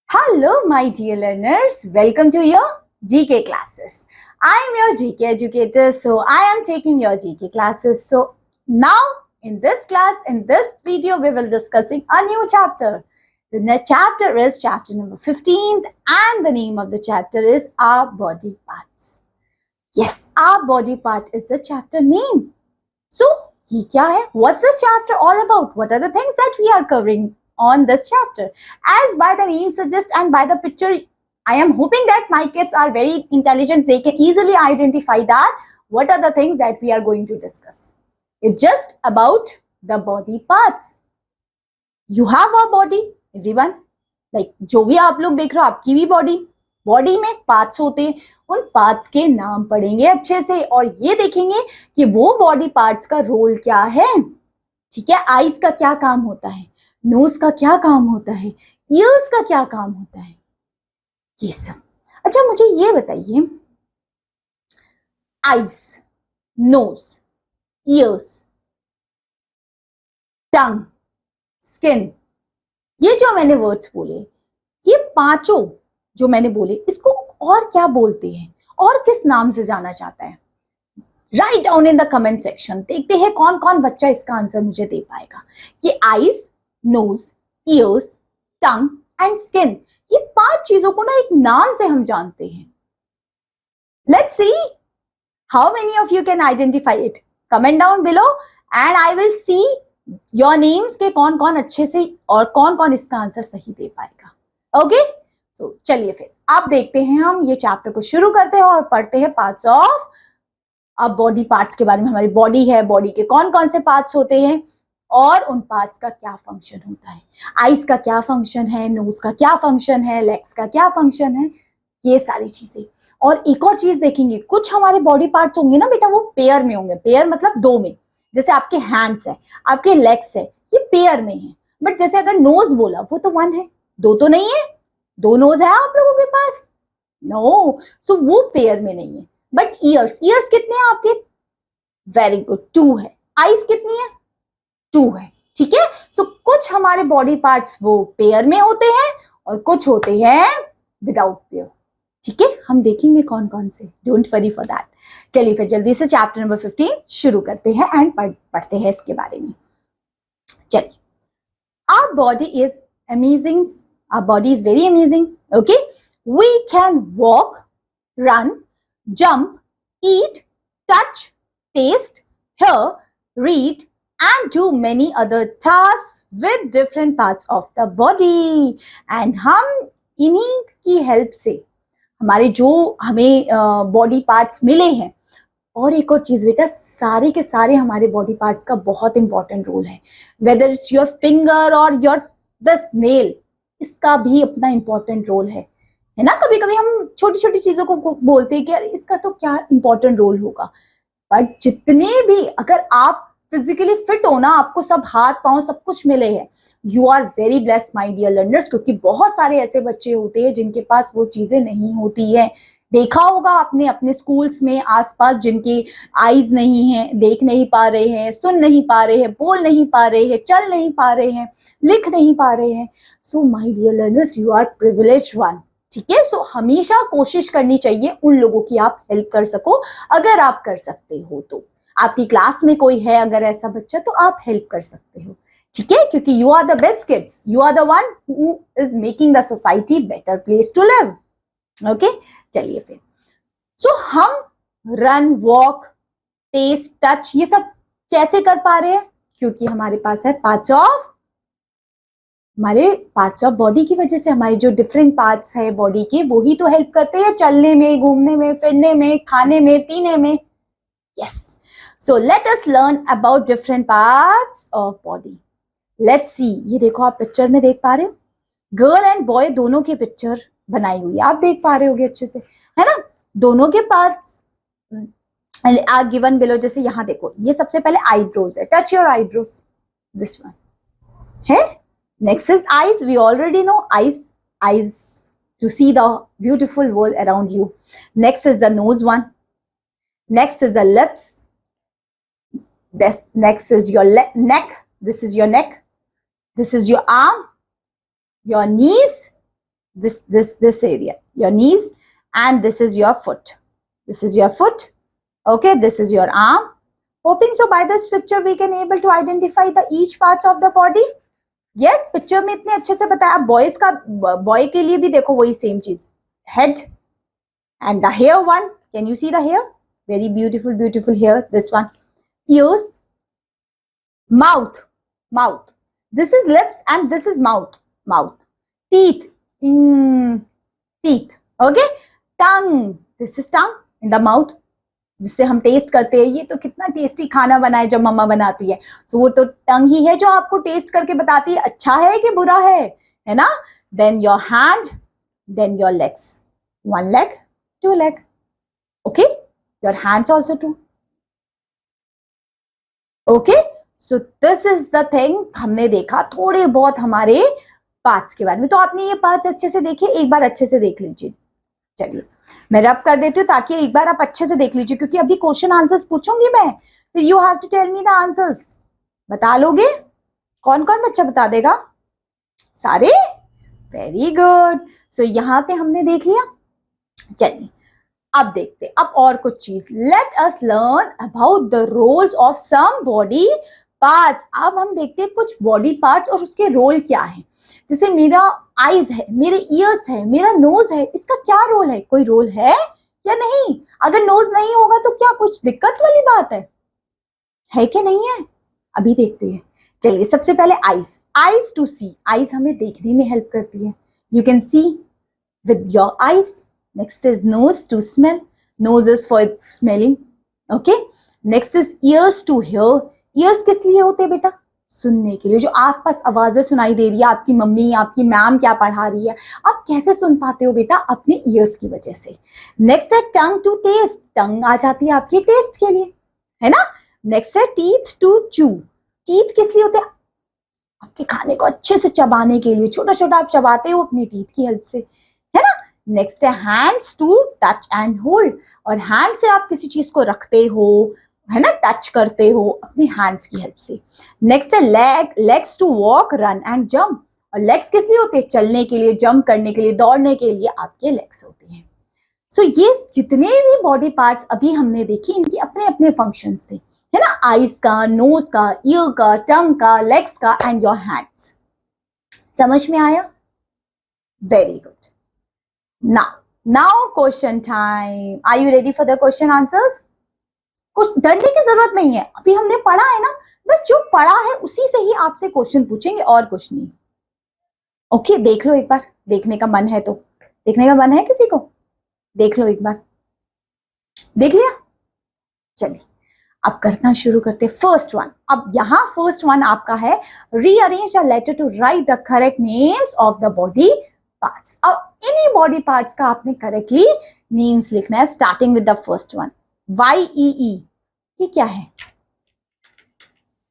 Hello, my dear learners. Welcome to your GK classes. I am your GK educator, so I am taking your GK classes. So now, in this class, in this video, we will discussing a new chapter. The next chapter is chapter number 15, and the name of the chapter is Our Body Parts. Yes, Our Body Part is the chapter name. So, ये क्या है? What's this chapter all about? What are the things that we are covering on this chapter? As by the name suggests and by the picture, I am hoping that my kids are very intelligent. They can easily identify that what are the things that we are going to discuss. It's just about the body parts. You have a body, everyone. Like जो भी आप लोग देख रहे हो, आपकी भी body में पार्ट्स होते हैं. उन पार्ट्स के नाम पढ़ेंगे अच्छे से और ये देखेंगे कि वो बॉडी पार्ट्स का रोल क्या है. ठीक है, आईज का क्या काम होता है, नोज का क्या काम होता है, ईयर्स का क्या काम होता है, ये सब. अच्छा, मुझे ये बताइए, आईज, नोज, ईयर्स, टंग, स्किन, ये जो मैंने वर्ड्स बोले, ये पांचों जो मैंने बोले, इसको और क्या बोलते हैं और किस नाम से जाना जाता है? Write down in the comment section. देखते हैं कौन कौन बच्चा इसका आंसर मुझे दे पाएगा कि eyes, nose, ears, tongue and skin, ये पांच चीजों को ना एक नाम से हम जानते हैं. Let's see how many of you can identify it. Comment down below and I will see your names के कौन कौन अच्छे से और कौन कौन इसका आंसर सही दे पाएगा. ओके, तो चलिए फिर आप देखते हैं, हम ये चैप्टर को शुरू करते हैं और पढ़ते हैं पार्ट्स ऑफ. अब बॉडी पार्ट्स के बारे में, हमारी बॉडी है, बॉडी के कौन कौन से पार्ट्स होते हैं और उन पार्ट्स का क्या फंक्शन होता है. आईज का क्या फंक्शन है, नोज का क्या फंक्शन है, लेग्स का क्या फंक्शन है, ये सारी चीजें. और एक और चीज देखेंगे, कुछ हमारे बॉडी पार्ट्स होंगे ना बेटा, वो पेयर में होंगे. पेयर मतलब दो में. जैसे आपके हैंड्स है, आपके लेग्स है, ये पेयर में है. बट जैसे अगर नोज बोला, वो तो वन है, दो तो नहीं है. दो नोज है आप लोगों के पास? नो, सो वो पेयर में नहीं है. बट ईयर्स कितने हैं आपके? वेरी गुड, 2 है. आईज कितनी है? 2 है. ठीक है, सो कुछ हमारे बॉडी पार्ट्स वो पेयर में होते हैं और कुछ होते हैं विदाउट पेयर. ठीक है, हम देखेंगे कौन कौन से. Don't worry for that. चलिए फिर जल्दी से चैप्टर नंबर 15 शुरू करते हैं एंड पढ़ते हैं इसके बारे में. चलिए, our body is amazing. Our body is very amazing. Okay, we can walk, run, jump, eat, touch, taste, hear, read, and do many other tasks with different parts of the body. And हम इन्हीं की help से हमारे जो हमें body parts मिले हैं. और एक और चीज बेटा, सारे के सारे हमारे बॉडी पार्ट्स का बहुत इंपॉर्टेंट रोल है. वेदर इट्स योर फिंगर और योर द नेल, इसका भी अपना इंपॉर्टेंट रोल है ना. कभी कभी हम छोटी छोटी चीजों को बोलते हैं कि यार इसका तो क्या इंपॉर्टेंट रोल होगा. बट जितने भी, अगर आप फिजिकली फिट हो ना, आपको सब हाथ पांव सब कुछ मिले हैं, you are very blessed my dear learners. क्योंकि बहुत सारे ऐसे बच्चे होते हैं जिनके पास वो चीजें नहीं होती है. देखा होगा आपने अपने स्कूल्स में आसपास, जिनकी आईज नहीं है, देख नहीं पा रहे हैं, सुन नहीं पा रहे हैं, बोल नहीं पा रहे हैं, चल नहीं पा रहे हैं, लिख नहीं पा रहे हैं. So my dear learners, you are privileged one. ठीक है, सो हमेशा कोशिश करनी चाहिए उन लोगों की आप हेल्प कर सको. अगर आप कर सकते हो तो, आपकी क्लास में कोई है अगर ऐसा बच्चा, तो आप हेल्प कर सकते हो. ठीक है, क्योंकि you are the best kids, you are the one who is making the society better place to live. Okay, चलिए फिर. सो हम रन, वॉक, टेस्ट, टच, ये सब कैसे कर पा रहे हैं? क्योंकि हमारे पास है पार्ट्स ऑफ बॉडी की वजह से. हमारे जो डिफरेंट पार्ट्स है बॉडी के, वो ही तो हेल्प करते हैं चलने में, घूमने में, फिरने में, खाने में, पीने में. Yes, so let us learn about different parts of body. Let's see, ये देखो आप पिक्चर में देख पा रहे हो, गर्ल एंड बॉय दोनों की पिक्चर बनाई हुई है. आप देख पा रहे होगे अच्छे से, है ना. दोनों के पार्ट्स आर गिवन बिलो. जैसे यहाँ देखो, ये सबसे पहले आईब्रोज है. Touch your eyebrows, this one है. Next is eyes. We already know eyes to see the beautiful world around you. Next is the nose one. Next is the lips. Next is your neck. This is your neck. This is your arm, your knees, this area, your knees, and this is your foot. This is your foot. Okay, this is your arm. Hoping so by this picture we can able to identify the each parts of the body. Yes, picture में इतने अच्छे से बताया. Boys का, boy के लिए भी देखो वही सेम चीज. Head and the hair one. Can you see the hair? Very beautiful, beautiful hair. This one. Ears. Mouth. Mouth. This is lips and this is mouth. Mouth. Teeth. Teeth. Okay. Tongue. This is tongue in the mouth. जिससे हम test करते हैं. ये तो कितना tasty खाना बना है जब मम्मा बनाती है. सो वो तो टंग ही है जो आपको टेस्ट करके बताती है अच्छा है कि बुरा है ना. Then your hand, then your legs. One leg, two leg. Okay, your hands also two. Okay, so this is the thing. हमने देखा थोड़े बहुत हमारे पार्ट्स के बारे में. तो आपने ये पार्ट्स अच्छे से देखे, एक बार अच्छे से देख लीजिए. चलिए मैं रब कर देती हूँ ताकि एक बार आप अच्छे से देख लीजिए, क्योंकि अभी क्वेश्चन आंसर्स पूछूंगी मैं, फिर you have to tell me the answers. बता लोगे? कौन कौन बच्चा बता देगा? सारे? Very good. सो यहाँ पे हमने देख लिया. चलिए अब देखते हैं अब और कुछ चीज. Let us learn about the roles of some body parts. अब हम देखते हैं कुछ बॉडी पार्ट्स और उसके रोल क्या है. जैसे मेरा आईज है, मेरे ईयर्स है, मेरा नोज है, इसका क्या रोल है? कोई रोल है या नहीं? अगर नोज नहीं होगा तो क्या कुछ दिक्कत वाली बात है कि नहीं है? अभी देखते हैं. चलिए सबसे पहले eyes. Eyes to see. Eyes हमें देखने में हेल्प करती है. You can see with your eyes. Next is nose to smell. Nose is for smelling. Okay. Next is ears to hear. Ears किस लिए होते हैं बेटा? सुनने के लिए. जो आसपास आवाजें सुनाई दे रही है, आपकी मम्मी, आपकी मैम क्या पढ़ा रही है, आप कैसे सुन पाते हो बेटा? अपने ईयर्स की वजह से. नेक्स्ट है टंग टू टेस्ट. टंग आ जाती है आपकी टेस्ट के लिए, है ना. नेक्स्ट है टीथ टू चू. टीथ किस लिए होते हैं? आपके खाने को अच्छे से चबाने के लिए. छोटा छोटा आप चबाते हो अपनी टीथ की हेल्प से, है ना. नेक्स्ट है hands to touch and hold. और हैंड से आप किसी चीज को रखते हो, है ना, टच करते हो अपने हैंड्स की हेल्प से. नेक्स्ट है leg. Legs to walk, run and jump. और लेग्स किस लिए होते हैं? चलने के लिए, जंप करने के लिए, दौड़ने के लिए आपके लेग्स होते हैं. सो ये जितने भी बॉडी पार्ट्स अभी हमने देखे, इनके अपने अपने फंक्शंस थे, है ना. आईज का, नोज का, ईयर का, टंग का, लेग्स का एंड योर हैंड्स. समझ में आया? Very good. Now question time. Are you ready for the question answers? कुछ डरने की जरूरत नहीं है. अभी हमने पढ़ा है ना, बस जो पढ़ा है उसी से ही आपसे क्वेश्चन पूछेंगे और कुछ नहीं. ओके, देख लो एक बार. देखने का मन है तो. देखने का मन है किसी को? देख लो एक बार. देख लिया? चलिए अब करना शुरू करते. First one. अब यहाँ फर्स्ट वन आपका है rearrange the letter to write the correct names of the body parts. अब इन्हीं बॉडी पार्ट्स का आपने करेक्टली नेम्स लिखना है, starting with the first one. YEE. ये क्या है?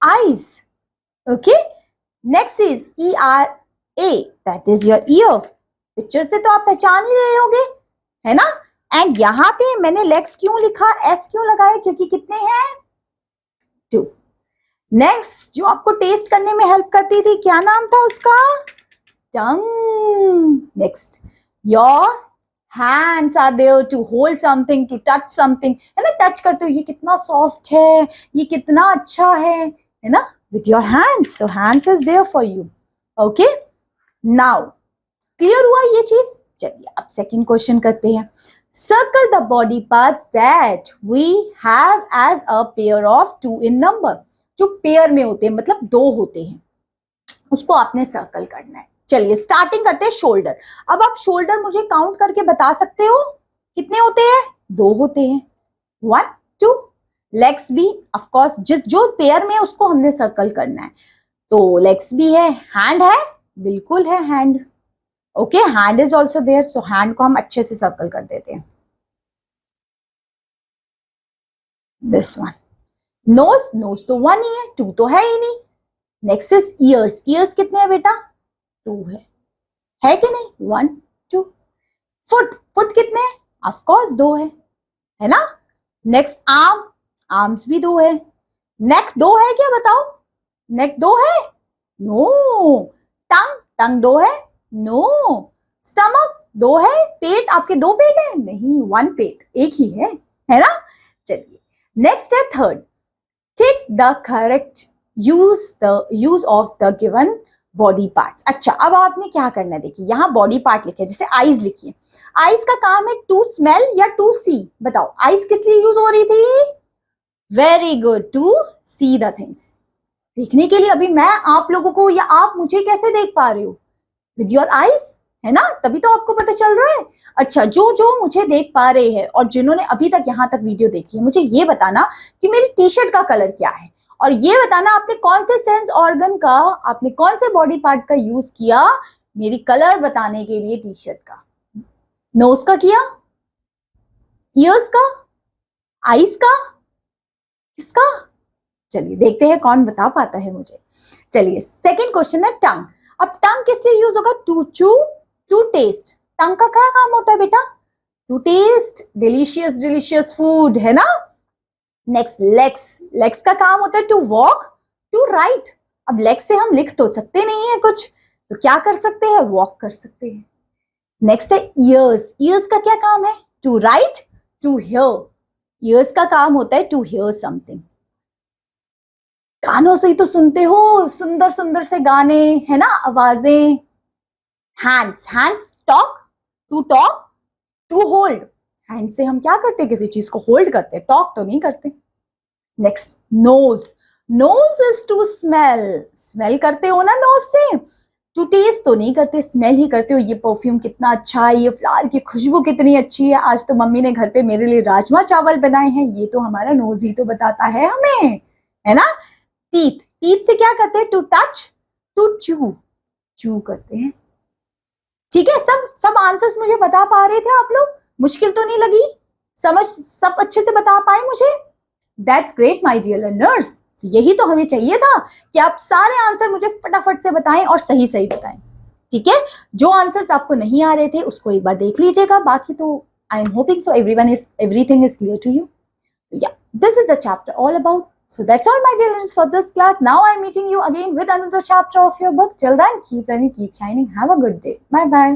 eyes. Okay. Next is ERA. That is your ear. Picture से तो आप पहचान ही रहे होगे, है ना. एंड यहाँ पे मैंने लेग्स क्यों लिखा, S क्यों लगाया? क्योंकि कितने हैं? 2. नेक्स्ट जो आपको टेस्ट करने में हेल्प करती थी, क्या नाम था उसका? Tongue. Next your hands are there to hold something, to touch something, है ना. टच करते हो, ये कितना सॉफ्ट है, ये कितना अच्छा है ना, with your hands. So hands is there for you. Okay. Now clear हुआ ये चीज? चलिए अब सेकंड क्वेश्चन करते हैं. Circle the body parts that we have as a pair of 2 in number. जो पेयर में होते हैं, मतलब 2 होते हैं, उसको आपने सर्कल करना है. चलिए स्टार्टिंग करते हैं शोल्डर. अब आप शोल्डर मुझे काउंट करके बता सकते हो कितने होते हैं? 2 होते हैं. 1 2. लेग्स भी ऑफ कोर्स, जो पेयर में उसको हमने सर्कल करना है. तो लेग्स भी है, हैंड है, बिल्कुल है hand. Okay, hand is also there. So hand को हम अच्छे से सर्कल कर देते हैं. This one. नोज. नोज तो 1 ही है, 2 तो है ही नहीं. Next is years. ईयर्स कितने हैं बेटा? 2 है कि नहीं? 1 2. फुट. फुट कितने हैं? ऑफ कोर्स 2 है ना. Next arm. आर्म्स भी 2 है. नेक 2 है क्या? बताओ. नेक 2 है? नो. टंग. टंग 2 है? नो. स्टमक 2 है, पेट आपके 2 पेट है, नहीं 1 पेट, एक ही है ना। चलिए नेक्स्ट है third, take the correct use of the given body parts. अच्छा अब आपने क्या करना है, देखिए यहाँ बॉडी पार्ट लिखे, जैसे आईज लिखिए, आईज का काम है टू स्मेल या टू सी, बताओ आईज किस लिए यूज हो रही थी, very good, to see the things, देखने के लिए। अभी मैं आप लोगों को या आप मुझे कैसे देख पा रहे हो, विद योर आईज, है ना, तभी तो आपको पता चल रहा है। अच्छा जो जो मुझे देख पा रहे हैं और जिन्होंने अभी तक यहाँ तक वीडियो देखी है, मुझे ये बताना कि मेरी टी शर्ट का कलर क्या है, और ये बताना आपने कौन से सेंस ऑर्गन का, आपने कौन से बॉडी पार्ट का यूज किया मेरी कलर बताने के लिए टी शर्ट का। नोज का किया, ईयर्स का, आईज का, किसका, चलिए देखते हैं कौन बता पाता है मुझे। चलिए सेकंड क्वेश्चन है टंग। अब टंग किस लिए यूज होगा, टू चू, टू टेस्ट। टंग का क्या काम होता है बेटा, to taste delicious delicious food, है ना। नेक्स्ट लेग्स, लेग्स का काम होता है टू वॉक, टू राइट। अब लेग्स से हम लिख तो सकते नहीं है कुछ, तो क्या कर सकते हैं, वॉक कर सकते हैं। नेक्स्ट है ईयर्स, ईयर्स का क्या काम है, to write, to hear. Ears का काम होता है टू हियर समथिंग, कानों से ही तो सुनते हो सुंदर सुंदर से गाने, है ना, आवाजें। Hands, hands talk, to hold, hand से हम क्या करते हैं, किसी चीज को होल्ड करते हैं, टॉक तो नहीं करते। Next nose, nose is to smell, smell करते हो ना नोज से, टू टेस्ट तो नहीं करते, स्मेल ही करते हो, ये परफ्यूम कितना अच्छा है, ये फ्लावर की खुशबू कितनी अच्छी है, आज तो मम्मी ने घर पे मेरे लिए राजमा चावल बनाए हैं, ये तो हमारा नोज ही तो बताता है हमें, है ना। टीथ, टीथ से क्या करते हैं, टू टच, टू चू, चू करते हैं। ठीक है, सब आंसर्स मुझे बता पा रहे थे आप लोग, मुश्किल तो नहीं लगी, समझ सब अच्छे से बता पाए मुझे। That's great my dear learners, यही तो हमें चाहिए था कि आप सारे आंसर मुझे फटाफट से बताएं और सही सही बताएं। ठीक है, जो आंसर्स आपको नहीं आ रहे थे उसको एक बार देख लीजिएगा, बाकी तो I am hoping so everything is clear to you. So yeah, this is the chapter all about. So that's all my dear learners for this class. Now I'm meeting you again with another chapter of your book. Till then, keep learning, keep shining. Have a good day. Bye bye.